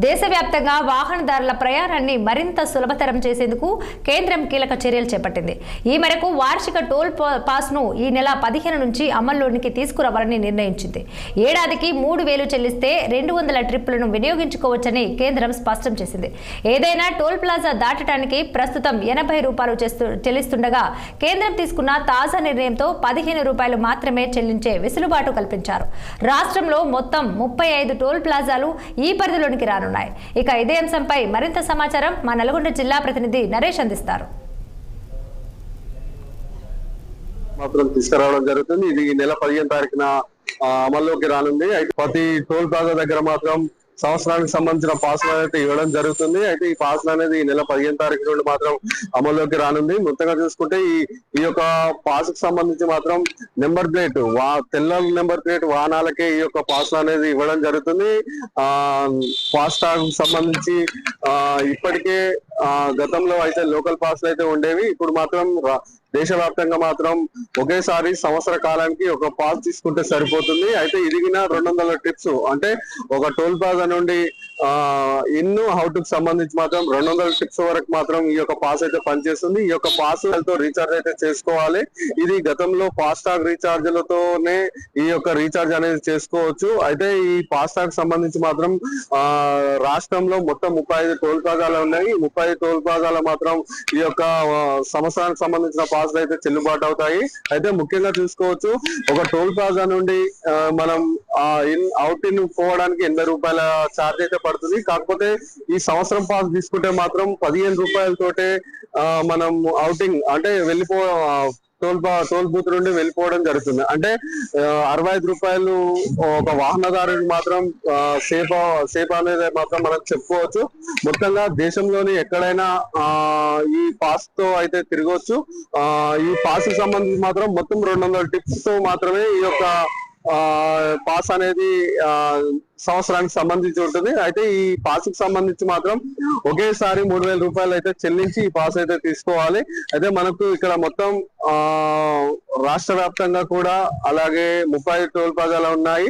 దేశవ్యాప్తంగా వాహనదారుల ప్రయాణాన్ని మరింత సులభతరం చేసేందుకు కేంద్రం కీలక చర్యలు చేపట్టింది. ఈ మేరకు వార్షిక టోల్ పాస్ను ఈ నెల 15 నుంచి అమల్లోనికి తీసుకురావాలని నిర్ణయించింది. ఏడాదికి 3,000 చెల్లిస్తే 200 ట్రిప్పులను వినియోగించుకోవచ్చని కేంద్రం స్పష్టం చేసింది. ఏదైనా టోల్ ప్లాజా దాటడానికి ప్రస్తుతం 80 రూపాయలు చెల్లిస్తుండగా కేంద్రం తీసుకున్న తాజా నిర్ణయంతో 15 రూపాయలు మాత్రమే చెల్లించే వెసులుబాటు కల్పించారు. రాష్ట్రంలో మొత్తం 35 టోల్ ప్లాజాలు ఈ పరిధిలోనికి రానున్నాయి. ఇక ఇదే అంశంపై మరింత సమాచారం మా నల్గొండ జిల్లా ప్రతినిధి నరేష్ అందిస్తారు. తీసుకురావడం జరుగుతుంది. ఇది ఈ నెల 15 తారీఖున అమల్లోకి రానుంది. అయితే ప్రతి టోల్ ప్లాజా దగ్గర మాత్రం సంవత్సరానికి సంబంధించిన పాస్లు అయితే ఇవ్వడం జరుగుతుంది. అయితే ఈ పాస్లు అనేది ఈ నెల 15 తారీఖు నుండి మాత్రం అమల్లోకి రానుంది. మొత్తంగా చూసుకుంటే ఈ యొక్క పాస్ కు సంబంధించి మాత్రం నెంబర్ ప్లేట్ తెల్ల నెంబర్ ప్లేట్ వాహనాలకే ఈ యొక్క పాస్లు అనేది ఇవ్వడం జరుగుతుంది. ఫాస్టాగ్ సంబంధించి ఇప్పటికే గతంలో అయితే లోకల్ పాస్లు అయితే ఉండేవి. ఇప్పుడు మాత్రం దేశవ్యాప్తంగా మాత్రం ఒకేసారి సంవత్సర కాలానికి ఒక పాస్ తీసుకుంటే సరిపోతుంది. అయితే ఇదిగిన 200 ట్రిప్స్ అంటే ఒక టోల్ ప్లాజా నుండి అవుట్ కు సంబంధించి మాత్రం 200 ట్రిప్స్ వరకు మాత్రం ఈ యొక్క పాస్ అయితే పనిచేస్తుంది. ఈ యొక్క పాస్ తో రీఛార్జ్ అయితే చేసుకోవాలి. ఇది గతంలో ఫాస్టాగ్ రీఛార్జ్లతోనే ఈ యొక్క రీఛార్జ్ అనేది చేసుకోవచ్చు. అయితే ఈ ఫాస్టాగ్ సంబంధించి మాత్రం రాష్ట్రంలో మొత్తం 35 టోల్ ప్లాజాలు ఉన్నాయి. 35 టోల్ ప్లాజాలు మాత్రం ఈ యొక్క సంవత్సరానికి సంబంధించిన పాస్లు అయితే చెల్లుబాటు అవుతాయి. అయితే ముఖ్యంగా చూసుకోవచ్చు, ఒక టోల్ ప్లాజా నుండి మనం అవుట్ ఇన్ పోవడానికి 80 రూపాయల ఛార్జ్ అయితే పడుతుంది. కాకపోతే ఈ సంవత్సరం పాస్ తీసుకుంటే మాత్రం 15 రూపాయలతోటే మనం అవుటింగ్ అంటే టోల్ బూత్ నుండి వెళ్ళిపోవడం జరుగుతుంది. అంటే 65 రూపాయలు ఒక వాహనదారునికి మాత్రం సేఫ్ అనేది మాత్రం మనం చెప్పుకోవచ్చు. మొత్తంగా దేశంలోని ఎక్కడైనా ఈ పాస్ తో అయితే తిరగవచ్చు. ఈ పాస్ కి సంబంధించి మాత్రం మొత్తం 200 టిప్స్ తో మాత్రమే ఈ యొక్క పాస్ అనేది సంవత్సరానికి సంబంధించి ఉంటుంది. అయితే ఈ పాస్ కి సంబంధించి మాత్రం ఒకేసారి 3,000 రూపాయలు అయితే చెల్లించి ఈ పాస్ అయితే తీసుకోవాలి. అయితే మనకు ఇక్కడ మొత్తం రాష్ట్ర వ్యాప్తంగా కూడా అలాగే 35 టోల్ ప్లాజాలు ఉన్నాయి.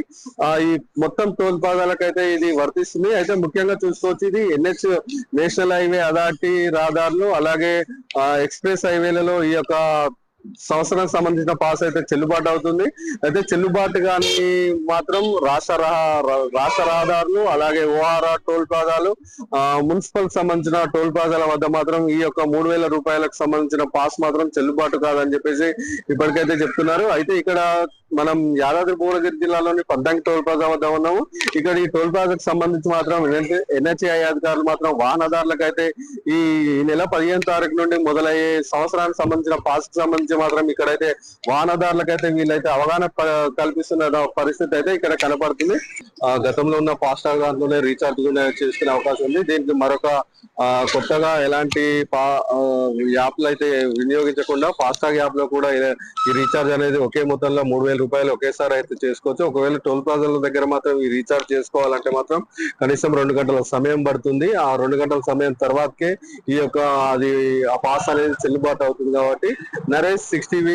ఈ మొత్తం టోల్ ప్లాజాలకైతే ఇది వర్తిస్తుంది. అయితే ముఖ్యంగా చూసుకోవచ్చు, ఇది NH నేషనల్ హైవే అథారిటీ రహదారులు అలాగే ఎక్స్ప్రెస్ హైవేలలో ఈ యొక్క సంవత్సరానికి సంబంధించిన పాస్ అయితే చెల్లుబాటు అవుతుంది. అయితే చెల్లుబాటు కానీ మాత్రం రాష్ట్ర రహదారులు అలాగే ORR టోల్ ప్లాజాలు మున్సిపల్ సంబంధించిన టోల్ ప్లాజాల వద్ద మాత్రం ఈ యొక్క 3,000 రూపాయలకు సంబంధించిన పాస్ మాత్రం చెల్లుబాటు కాదని చెప్పేసి ఇప్పటికైతే చెప్తున్నారు. అయితే ఇక్కడ మనం యాదాద్రి భువనగిరి జిల్లాలోని 14 టోల్ ప్లాజా వద్ద ఉన్నాము. ఇక్కడ ఈ టోల్ ప్లాజాకు సంబంధించి మాత్రం NHAI అధికారులు మాత్రం వాహనదారులకు అయితే ఈ నెల 15 తారీఖు నుండి మొదలయ్యే సంవత్సరానికి సంబంధించిన పాస్ కు సంబంధించి మాత్రం ఇక్కడైతే వాహనదారులకైతే వీళ్ళైతే అవగాహన కల్పిస్తున్న పరిస్థితి అయితే ఇక్కడ కనపడుతుంది. గతంలో ఉన్న ఫాస్టాగ్ దాంట్లోనే రీఛార్జ్ చేసుకునే అవకాశం ఉంది. దీనికి మరొక కొత్తగా ఎలాంటి యాప్లు అయితే వినియోగించకుండా ఫాస్టాగ్ యాప్ లో కూడా ఈ రీఛార్జ్ అనేది ఒకే మొత్తంలో 3,000 రూపాయలు ఒకేసారి అయితే చేసుకోవచ్చు. ఒకవేళ టోల్ ప్లాజాల దగ్గర మాత్రం ఈ రీఛార్జ్ చేసుకోవాలంటే మాత్రం కనీసం 2 గంటల సమయం పడుతుంది. ఆ 2 గంటల సమయం తర్వాతకే ఈ యొక్క ఆ పాస్ అనేది చెల్లుబాటు అవుతుంది. కాబట్టి Naresh 6TV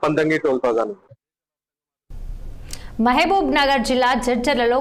Pantangi toll plaza. Mahabubnagar జిల్లా జడ్చర్లలో